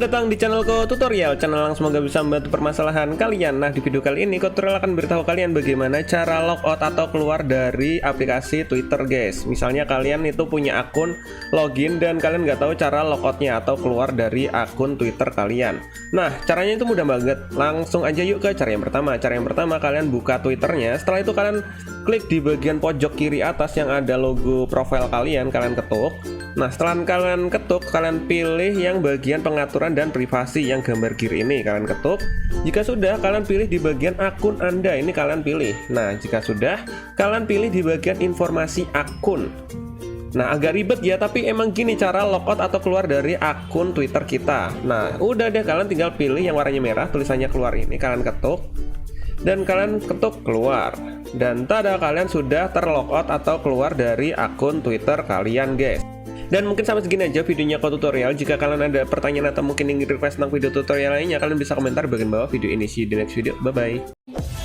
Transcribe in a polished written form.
Selamat datang di channelku tutorial, channel yang semoga bisa membantu permasalahan kalian. Nah, di video kali ini tutorial akan beritahu kalian bagaimana cara logout atau keluar dari aplikasi Twitter, guys. Misalnya kalian itu punya akun login dan kalian nggak tahu cara logoutnya atau keluar dari akun Twitter kalian. Nah, caranya itu mudah banget. Langsung aja yuk ke cara yang pertama. Cara yang pertama, kalian buka Twitternya. Setelah itu kalian klik di bagian pojok kiri atas yang ada logo profile kalian, kalian ketuk. Nah, setelah kalian ketuk, kalian pilih yang bagian pengaturan dan privasi yang gambar kiri ini, kalian ketuk. Jika sudah, kalian pilih di bagian akun Anda, ini kalian pilih. Nah, jika sudah, kalian pilih di bagian informasi akun. Nah, agak ribet ya, tapi emang gini cara logout atau keluar dari akun Twitter kita. Nah, udah deh, kalian tinggal pilih yang warnanya merah, tulisannya keluar ini, kalian ketuk. Dan kalian ketuk keluar. Dan tada, kalian sudah terlogout atau keluar dari akun Twitter kalian, guys. Dan mungkin sampai segini aja videonya kok tutorial. Jika kalian ada pertanyaan atau mungkin ingin request tentang video tutorial lainnya, kalian bisa komentar bagian bawah video ini. See you di next video. Bye bye.